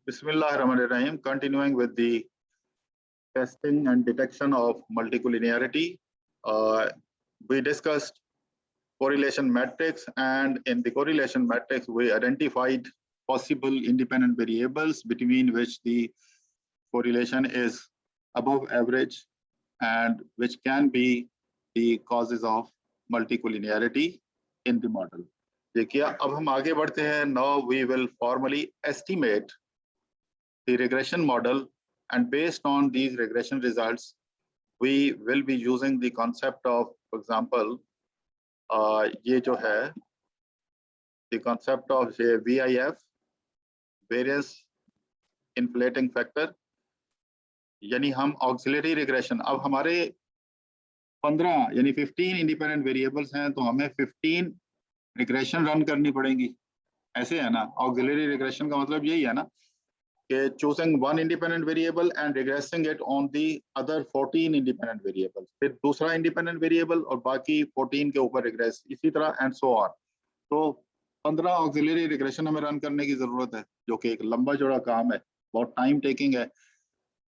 Bismillahirrahmanirrahim. Continuing with the testing and detection of multicollinearity, we discussed correlation matrix, and in the correlation matrix, we identified possible independent variables between which the correlation is above average and which can be the causes of multicollinearity in the model. देखिए अब हम आगे बढ़ते हैं. Now we will formally estimate the regression model, and based on these regression results, we will be using the concept of, for example, ये जो है, the concept of VIF, variance inflating factor, यानी हम auxiliary regression, अब हमारे 15 यानी 15 independent variables हैं, तो हमें 15 रिग्रेशन रन करनी पड़ेंगी. ऐसे है ना, ऑक्सिलरी रिग्रेशन का मतलब यही है ना कि choosing one independent variable and regressing it on the other 14 independent variables, फिर दूसरा इंडिपेंडेंट वेरिएबल और बाकी 14 के ऊपर रिग्रेस, इसी तरह एंड सो ऑन. तो 15 ऑक्सिलरी रिग्रेशन हमें रन करने की जरूरत है, जो कि एक लंबा चौड़ा काम है, बहुत टाइम टेकिंग है.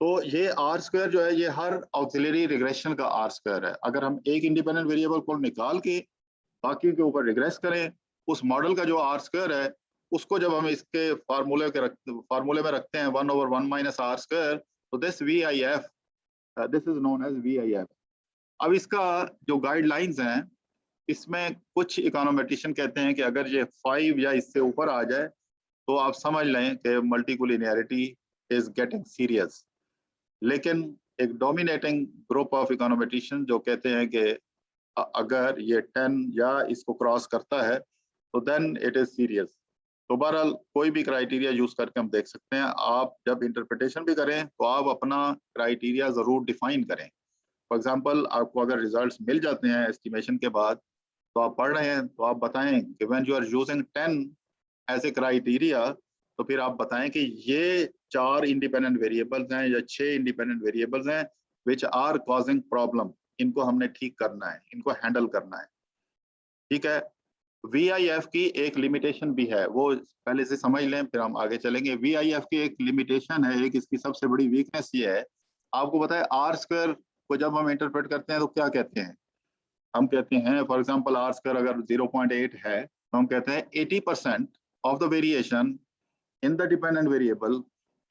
तो ये आर स्क्वायर जो है, ये हर ऑक्सिलरी रिग्रेशन का आर स्क्वायर है. अगर हम एक इंडिपेंडेंट वेरिएबल को निकाल के बाकी के ऊपर रिग्रेस करें, उस मॉडल का जो आर स्क्वायर है, उसको जब हम इसके फार्मूले में रखते हैं 1/1 माइनस आर स्क्वायर, तो this VIF, this is known as VIF. अब इसका जो गाइडलाइंस हैं, इसमें कुछ इकोनोमेट्रिशियन कहते हैं कि अगर ये 5 या इससे ऊपर आ जाए तो आप समझ लें कि मल्टीकोलिनियरिटी इज गेटिंग सीरियस. लेकिन एक डोमिनेटिंग ग्रुप ऑफ इकोनोमेट्रिशियन जो कहते हैं कि अगर ये 10 या इसको क्रॉस करता है तो देन इट इज सीरियस. तो बहरहाल कोई भी क्राइटेरिया यूज करके हम देख सकते हैं. आप जब इंटरप्रिटेशन भी करें तो आप अपना क्राइटेरिया जरूर डिफाइन करें. फॉर एग्जांपल, आपको अगर रिजल्ट्स मिल जाते हैं एस्टिमेशन के बाद, तो आप पढ़ रहे हैं, तो आप बताएं कि when you are using 10 as a criteria, तो फिर आप बताएं कि ये 4 इंडिपेंडेंट वेरिएबल्स हैं या 6 इंडिपेंडेंट वेरिएबल्स हैं विच आर कॉजिंग प्रॉब्लम, इनको हमने ठीक करना है, इनको हैंडल करना है. ठीक है. VIF की एक लिमिटेशन भी है, वो पहले से समझ लें, फिर हम आगे चलेंगे. VIF की एक लिमिटेशन है, एक इसकी सबसे बड़ी वीकनेस ये है, आपको पता है आर स्क्वायर को जब हम इंटरप्रेट करते हैं तो क्या कहते हैं, हम कहते हैं फॉर एग्जांपल आर स्क्वायर अगर 0.8 है, तो हम कहते हैं 80% of the variation in the dependent variable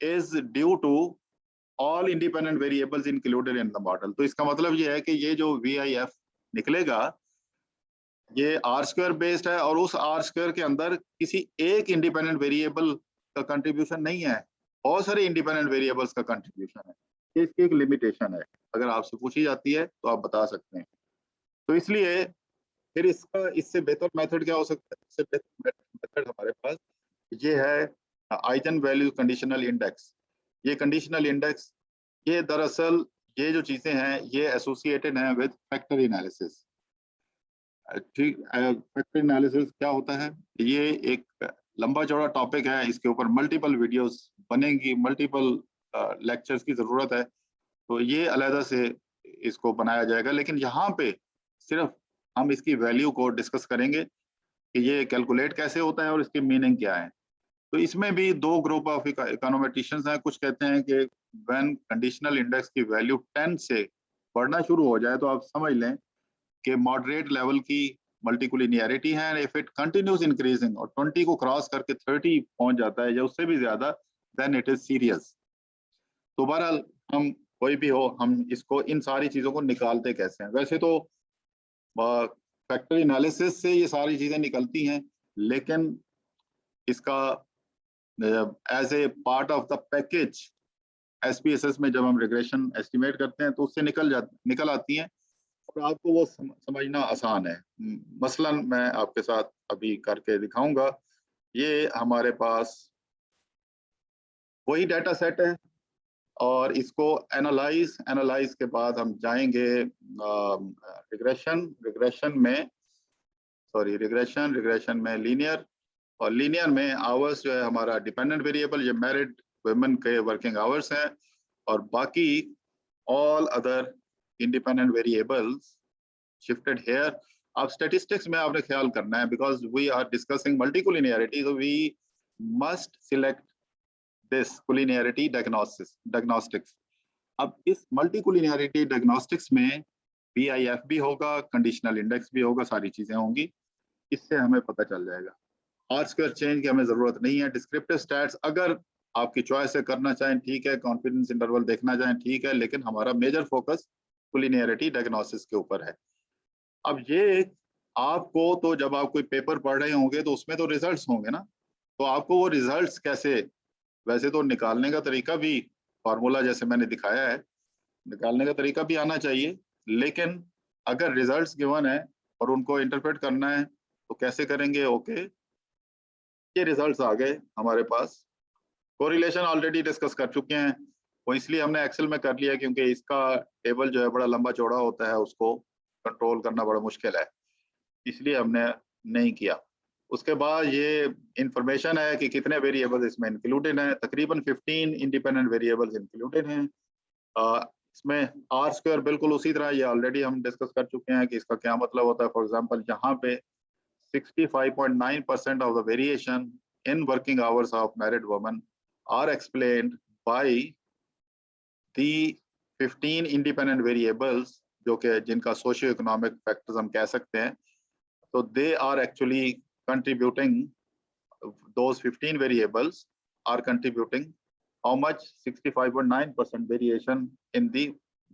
is due to all independent variables included in the model. तो इसका मतलब ये है कि ये जो VIF निकलेगा, ये आर स्क्वायर बेस्ड है और उस आर स्क्वायर के अंदर किसी एक इंडिपेंडेंट वेरिएबल का कंट्रीब्यूशन नहीं है, बहुत सारे इंडिपेंडेंट वेरिएबल्स का कंट्रीब्यूशन है. इसकी एक लिमिटेशन है, अगर आपसे पूछी जाती है तो आप बता सकते हैं. तो इसलिए फिर इससे बेहतर मेथड क्या हो सकता है? इससे बेहतर मेथड हमारे पास ये है आइगन वैल्यू कंडीशनल इंडेक्स. ये कंडीशनल इंडेक्स, ये दरअसल ये जो चीजें हैं ये एसोसिएटेड हैं विद फैक्टर एनालिसिस. ठीक, फैक्टर एनालिसिस क्या होता है? ये एक लंबा चौड़ा टॉपिक है, इसके ऊपर मल्टीपल वीडियोस बनेंगी, मल्टीपल लेक्चर्स की जरूरत है, तो ये अलहदा से इसको बनाया जाएगा. लेकिन यहाँ पे सिर्फ हम इसकी वैल्यू को डिस्कस करेंगे कि ये कैलकुलेट कैसे होता है और इसकी मीनिंग क्या है. तो इसमें भी दो ग्रुप ऑफ इकोनोमेट्रिशियंस हैं. कुछ कहते हैं कि व्हेन कंडीशनल इंडेक्स की वैल्यू 10 से बढ़ना शुरू हो जाए तो आप समझ लें कि मॉडरेट लेवल की मल्टीकोलिनियरिटी है. इफ इट कंटिन्यूज इंक्रीजिंग और 20 को क्रॉस करके 30 पहुंच जाता है या उससे भी ज्यादा, देन इट इज सीरियस. तो बहरहाल हम कोई भी हो, हम इसको इन सारी चीजों को निकालते कैसे हैं? वैसे तो फैक्टर एनालिसिस से ये सारी चीजें निकलती हैं, लेकिन इसका as a part of the package SPSS में जब हम रिग्रेशन एस्टिमेट करते हैं तो उससे निकल आती हैं और आपको वो समझना आसान है. मसलन मैं आपके साथ अभी करके दिखाऊंगा. ये हमारे पास वही डाटा सेट है और इसको एनालाइज के बाद हम जाएंगे रिग्रेशन में लीनियर, और लीनियर में आवर्स जो है हमारा डिपेंडेंट वेरिएबल, ये मैरिड वुमेन के वर्किंग आवर्स हैं, और बाकी all other independent variables shifted here. अब स्टैटिस्टिक्स में आपने ख्याल करना है, because we are discussing multicollinearity, so we must select this collinearity diagnostics. अब इस मल्टीकुलिनियरिटी डायग्नोस्टिक्स में BIF भी होगा, कंडीशनल इंडेक्स भी होगा, सारी चीजें होंगी। इससे हमें पता चल जाएगा। आर स्क्वायर चेंज की हमें जरूरत नहीं है। डिस्क्रिप्टिव स्टैट्स अगर आपकी चॉइस से करना चाहें ठीक है, कॉन्फिडेंस इंटरवल देखना चाहें ठीक है, लेकिन हमारा मेजर फोकस कुलिनियरिटी डायग्नोसिस के ऊपर है। अब ये आपको तो जब आप कोई पेपर पढ़ रहे होंगे तो उसमें तो रिजल्ट्स होंगे ना, तो आपको वो रिजल्ट्स कैसे, वैसे तो निकालने का तरीका भी, फॉर्मूला जैसे मैंने दिखाया है, निकालने का तरीका भी आना चाहिए, लेकिन अगर रिजल्ट्स गिवन है और उनको इंटरप्रेट करना है तो कैसे करेंगे? ओके, ये रिजल्ट्स आ गए हमारे पास। कोरिलेशन ऑलरेडी डिस्कस कर चुके हैं, वो इसलिए हमने एक्सेल में कर लिया क्योंकि इसका टेबल जो है बड़ा लंबा चौड़ा होता है, उसको कंट्रोल करना बड़ा मुश्किल है, इसलिए हमने नहीं किया। उसके बाद ये इंफॉर्मेशन है कि कितने वेरिएबल्स इसमें इंक्लूडेड हैं। तकरीबन 15 इंडिपेंडेंट वेरिएबल्स इंक्लूडेड हैं। इसमें आर स्क्वायर बिल्कुल उसी तरह, ये ऑलरेडी हम डिस्कस कर चुके हैं कि इसका क्या मतलब होता है। फॉर एग्जांपल यहाँ पे 65.9% of the variation in working hours of married women are explained by the 15 independent variables, जो कि जिनका सोशियो इकोनॉमिक फैक्टर्स हम कह सकते हैं। So they are actually contributing, those 15 variables are contributing how much? 65.9% variation in the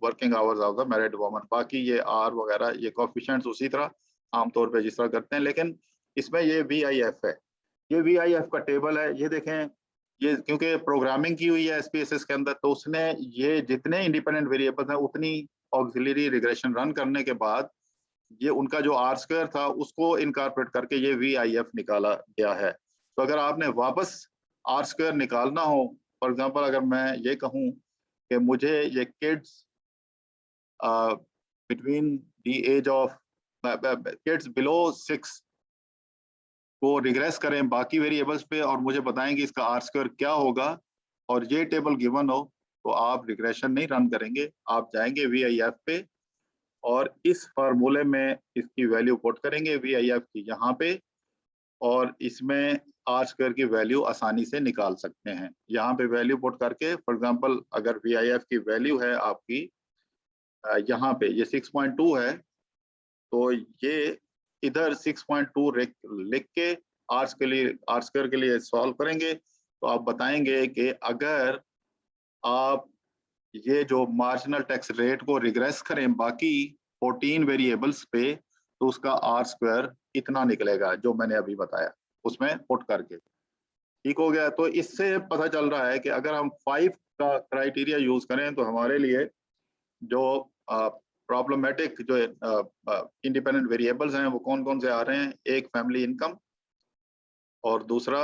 working hours of the married woman। बाकी ये R वगैरह ये कोएफिशिएंट्स उसी तरह आमतौर पे जिस तरह करते हैं, लेकिन इसमें ये VIF है। ये VIF का टेबल है, ये देखें, ये क्योंकि प्रोग्रामिंग की हुई है SPSS के अंदर, तो उसने ये जितने इंडिपेंडेंट वेरिएबल्स हैं उतनी ऑक्सिलरी रिग्रेशन रन करने के बाद ये उनका जो आर स्क्वायर था उसको इनकॉर्पोरेट करके ये VIF निकाला गया है। तो अगर आपने वापस आर स्क्वायर निकालना हो, फॉर एग्जांपल अगर मैं ये कहूँ कि मुझे ये kids between the age of kids below 6 को रिग्रेस करें बाकी वेरिएबल्स पे और मुझे बताएं कि इसका आर स्क्वायर क्या होगा, और ये टेबल गिवन हो, तो आप रिग्रेशन नहीं रन करेंगे, आप जाएंगे VIF पे और इस फार्मूले में इसकी वैल्यू पुट करेंगे VIF की यहाँ पे, और इसमें आर स्क्वायर की वैल्यू आसानी से निकाल सकते हैं। यहाँ पे वैल्यू पुट करके, फॉर एग्जांपल अगर VIF की वैल्यू है आपकी यहाँ पे ये 6.2 है, तो ये इधर 6.2 लिख के आर स्क्वायर के लिए सॉल्व करेंगे, तो आप बताएंगे कि अगर आप ये जो मार्जिनल टैक्स रेट को रिग्रेस करें बाकी 14 वेरिएबल्स पे, तो उसका आर स्क्वायर इतना निकलेगा जो मैंने अभी बताया उसमें पुट करके। ठीक हो गया? तो इससे पता चल रहा है कि अगर हम 5 का क्राइटेरिया यूज करें तो हमारे लिए जो प्रॉब्लमेटिक जो इंडिपेंडेंट वेरिएबल्स हैं वो कौन कौन से आ रहे हैं, एक फैमिली इनकम और दूसरा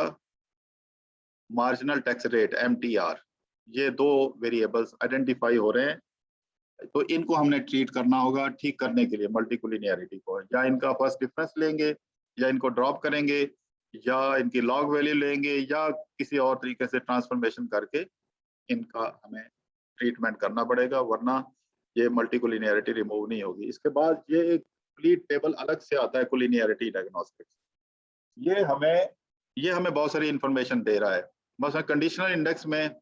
मार्जिनल टैक्स रेट MTR, ये 2 वेरिएबल्स आइडेंटिफाई हो रहे हैं। तो इनको हमने ट्रीट करना होगा ठीक करने के लिए मल्टीकुलिनियरिटी को, या इनका फर्स्ट डिफरेंस लेंगे या इनको ड्रॉप करेंगे या इनकी लॉग वैल्यू लेंगे या किसी और तरीके से ट्रांसफॉर्मेशन करके इनका हमें ट्रीटमेंट करना पड़ेगा, वरना ये मल्टीकुलिनियरिटी रिमूव नहीं होगी। इसके बाद ये एक कंप्लीट टेबल अलग से आता है कुलिनियरिटी डायग्नोस्टिक्स। ये हमें बहुत सारी इंफॉर्मेशन दे रहा है। बस कंडीशनल इंडेक्स में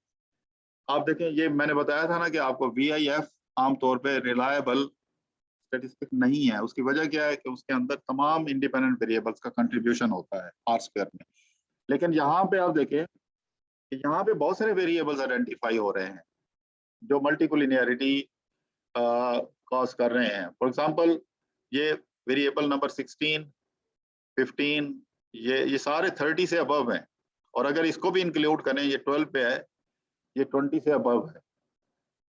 आप देखें, ये मैंने बताया था ना कि आपको VIF आमतौर पे रिलायबल स्टेटिस्टिक नहीं है। उसकी वजह क्या है कि उसके अंदर तमाम इंडिपेंडेंट वेरिएबल्स का कंट्रीब्यूशन होता है आर स्क्वायर में। लेकिन यहाँ पे आप देखें कि यहाँ पे बहुत सारे वेरिएबल्स आइडेंटिफाई हो रहे हैं जो मल्टीकुलिनियरिटी कॉज कर रहे हैं। फॉर एग्जांपल ये वेरिएबल नंबर 16, 15, ये सारे 30 से अबव हैं, और अगर इसको भी इंक्लूड करें ये 12 पे है, ये 20 से अबव है।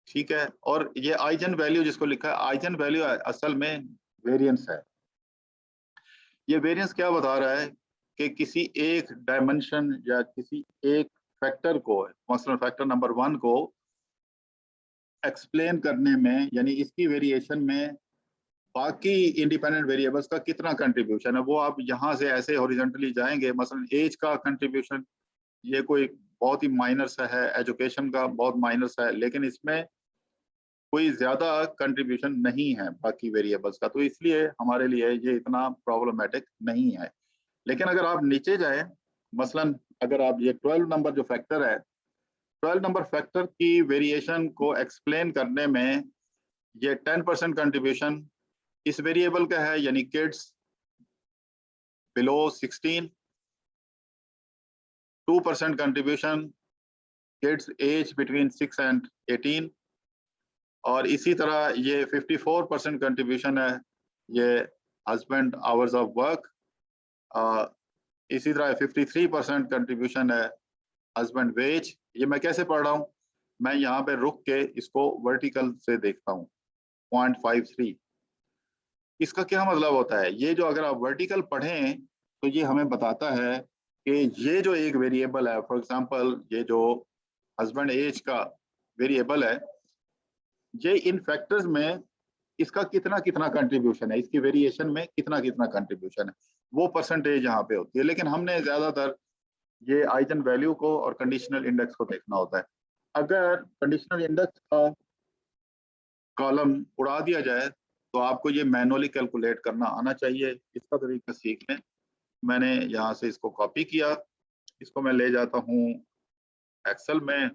ठीक है, और ये आइजन वैल्यू जिसको लिखा है, आइजन वैल्यू असल में वेरिएंस है। ये वेरिएंस क्या बता रहा है कि किसी एक डायमेंशन या किसी एक फैक्टर को, मसलन फैक्टर नंबर 1 को एक्सप्लेन करने में, यानी इसकी वेरिएशन में बाकी इंडिपेंडेंट वेरिएबल्स का कितना कंट्रीब्यूशन है, वो आप यहाँ से ऐसे हॉरिजॉन्टली जाएंगे। मसलन एज का कंट्रीब्यूशन ये कोई बहुत ही माइनर सा है, एजुकेशन का बहुत माइनर सा है, लेकिन इसमें कोई ज्यादा कंट्रीब्यूशन नहीं है बाकी वेरिएबल्स का, तो इसलिए हमारे लिए ये इतना प्रॉब्लमेटिक नहीं है। लेकिन अगर आप नीचे जाए, मसलन अगर आप ये 12 नंबर जो फैक्टर है 12 नंबर फैक्टर की वेरिएशन को एक्सप्लेन करने में ये 10% कंट्रीब्यूशन इस वेरिएबल का है, यानी kids below 16, 2% contribution kids age between 6 and 18, और इसी तरह ये 54% कंट्रीब्यूशन है ये हस्बैंड आवर्स ऑफ वर्क, इसी तरह 53% कंट्रीब्यूशन है हस्बैंड वेज। ये मैं कैसे पढ़ रहा हूँ, मैं यहाँ पे रुक के इसको वर्टिकल से देखता हूँ 0.53। इसका क्या मतलब होता है, ये जो अगर आप वर्टिकल पढ़ें तो ये हमें बताता है कि ये जो एक वेरिएबल है, फॉर एग्जांपल ये जो हस्बैंड एज का वेरिएबल है, ये इन फैक्टर्स में इसका कितना कितना कंट्रीब्यूशन है, इसकी वेरिएशन में कितना कितना कंट्रीब्यूशन है, वो परसेंटेज यहाँ पे होती है। लेकिन हमने ज्यादातर ये आइजन वैल्यू को और कंडीशनल इंडेक्स को देखना होता है। अगर कंडीशनल इंडेक्स का कॉलम उड़ा दिया जाए तो आपको ये मैनुअली कैलकुलेट करना आना चाहिए। इसका तरीका सीख लें। मैंने यहाँ से इसको कॉपी किया, इसको मैं ले जाता हूँ एक्सेल में,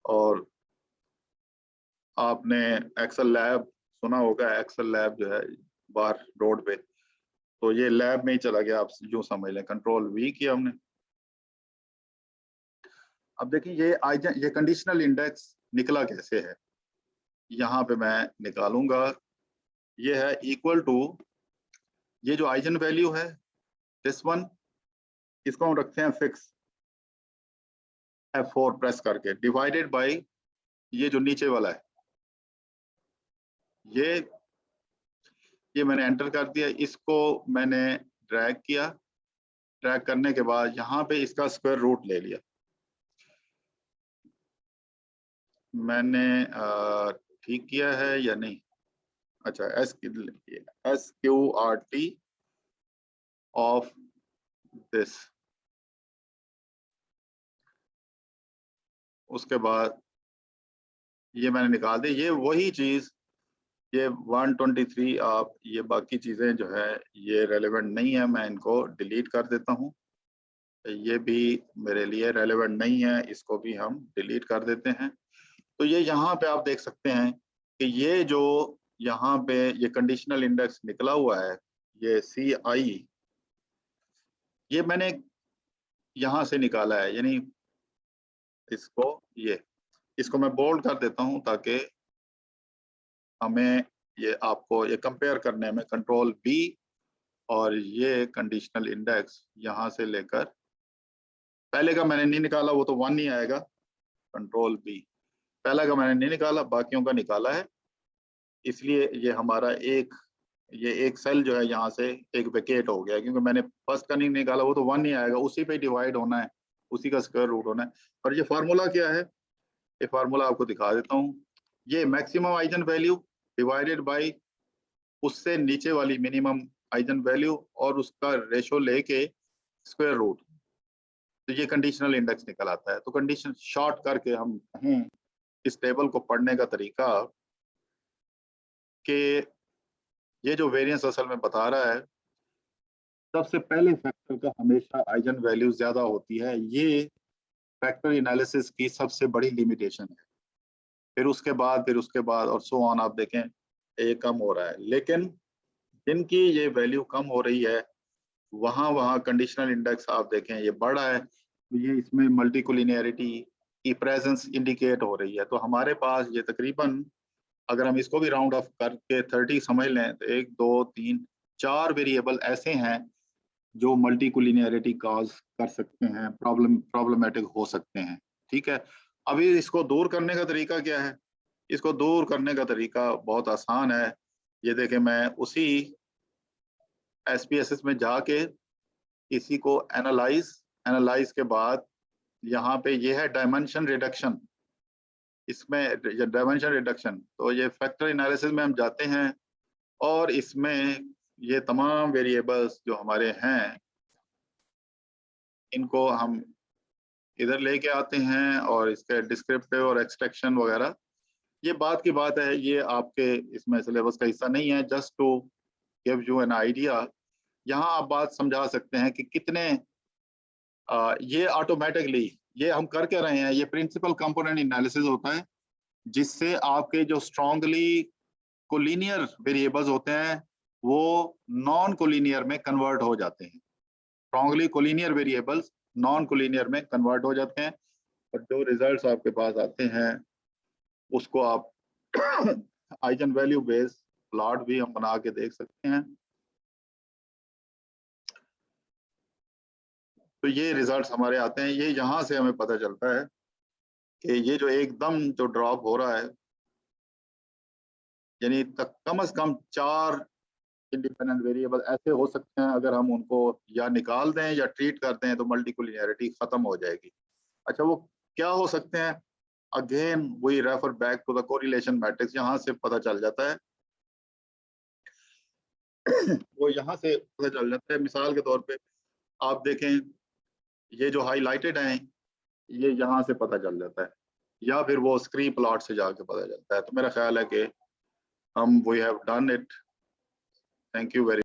और आपने एक्सेल लैब सुना होगा, एक्सेल लैब जो है बाहर रोड पे, तो ये लैब में ही चला गया, आप यूं समझ लें। कंट्रोल वी किया हमने। अब देखिए ये कंडीशनल इंडेक्स निकला कैसे है, यहाँ पे मैं निकालूंगा। ये है इक्वल टू, ये जो आइजन वैल्यू है दिस वन, इसको हम रखते हैं फिक्स F4 प्रेस करके, डिवाइडेड बाय ये जो नीचे वाला है, ये मैंने एंटर कर दिया, इसको मैंने ड्रैग किया, ड्रैग करने के बाद यहाँ पे इसका स्क्वायर रूट ले लिया। मैंने ठीक किया है या नहीं, अच्छा SQRT ऑफ दिस, उसके बाद ये मैंने निकाल दी। ये वही चीज, ये 123, आप ये बाकी चीजें जो है ये रेलेवेंट नहीं है, मैं इनको डिलीट कर देता हूँ। ये भी मेरे लिए रेलेवेंट नहीं है, इसको भी हम डिलीट कर देते हैं। तो ये यहाँ पे आप देख सकते हैं कि ये जो यहाँ पे ये कंडीशनल इंडेक्स निकला हुआ है, ये CI, ये मैंने यहाँ से निकाला है, यानी इसको मैं बोल्ड कर देता हूँ ताकि हमें ये आपको ये कंपेयर करने में, कंट्रोल B, और ये कंडीशनल इंडेक्स यहाँ से लेकर, पहले का मैंने नहीं निकाला, वो तो 1 ही आएगा। कंट्रोल B, पहला का मैंने नहीं निकाला, बाकियों का निकाला है, इसलिए ये हमारा एक सेल जो है यहाँ से एक वेकेट हो गया, क्योंकि मैंने फर्स्ट का नहीं निकाला, वो तो 1 ही आएगा, उसी पे डिवाइड होना है, उसी का स्क्वायर रूट होना है। और ये फार्मूला क्या है, ये फार्मूला आपको दिखा देता हूँ। ये maximum eigen value divided by उससे नीचे वाली मिनिमम आइजन वैल्यू और उसका रेशो लेके स्क्वायर रूट, तो ये कंडीशनल इंडेक्स निकल आता है। तो कंडीशन शॉर्ट करके हम कहें इस टेबल को पढ़ने का तरीका कि ये जो वेरिएंस असल में बता रहा है, सबसे पहले फैक्टर का हमेशा आइजन वैल्यू ज्यादा होती है, ये फैक्टर एनालिसिस की सबसे बड़ी लिमिटेशन है। फिर उसके बाद और सो ऑन, आप देखें ये कम हो रहा है, लेकिन जिनकी ये वैल्यू कम हो रही है वहाँ कंडीशनल इंडेक्स आप देखें ये बढ़ रहा है, तो ये इसमें मल्टीकोलिनियरिटी की प्रेजेंस इंडिकेट हो रही है। तो हमारे पास ये तकरीबन, अगर हम इसको भी राउंड ऑफ करके 30 समझ लें, तो 1 2 3 4 वेरिएबल ऐसे हैं जो मल्टीकोलिनियरिटी कॉज कर सकते हैं, प्रॉब्लमेटिक हो सकते हैं। ठीक है, अभी इसको दूर करने का तरीका क्या है, इसको दूर करने का तरीका बहुत आसान है। ये देखें, मैं उसी SPSS में जाके इसी को एनालाइज के बाद यहाँ पे ये है डायमेंशन रिडक्शन, इसमें डायमेंशन रिडक्शन, तो ये फैक्टर एनालिसिस में हम जाते हैं और इसमें ये तमाम वेरिएबल्स जो हमारे हैं इनको हम इधर लेके आते हैं और इसके डिस्क्रिप्टिव और एक्सट्रैक्शन वगैरह, ये बात की बात है, ये आपके इसमें सिलेबस का हिस्सा नहीं है। Just to give you an idea, यहाँ आप बात समझा सकते हैं कि कितने ये ऑटोमेटिकली ये हम कर क्या रहे हैं, ये प्रिंसिपल कंपोनेंट एनालिसिस होता है, जिससे आपके जो स्ट्रांगली कोलिनियर वेरिएबल्स होते हैं वो नॉन कोलिनियर में कन्वर्ट हो जाते हैं। Strongly collinear variables non collinear में कन्वर्ट हो जाते हैं, और जो रिजल्ट्स आपके पास आते हैं उसको आप आइगन वैल्यू बेस्ड प्लॉट भी हम बना के देख सकते हैं। तो ये रिजल्ट्स हमारे आते हैं, ये यहाँ से हमें पता चलता है कि ये जो एकदम जो ड्रॉप हो रहा है, यानी कम से कम 4 इंडिपेंडेंट वेरिएबल ऐसे हो सकते हैं, अगर हम उनको या निकाल दें या ट्रीट करते हैं तो मल्टीकोलिनियरिटी खत्म हो जाएगी। अच्छा, वो क्या हो सकते हैं? Again we refer back to the correlation matrix, यहाँ से पता चल जाता है वो यहाँ से पता चल जाता है। मिसाल के तौर पे आप देखें, ये जो हाईलाइटेड हैं ये यहाँ से पता चल जाता है, या फिर वो स्क्रीन प्लॉट से जाके पता चलता है। तो मेरा ख्याल है कि हम we have done it. Thank you very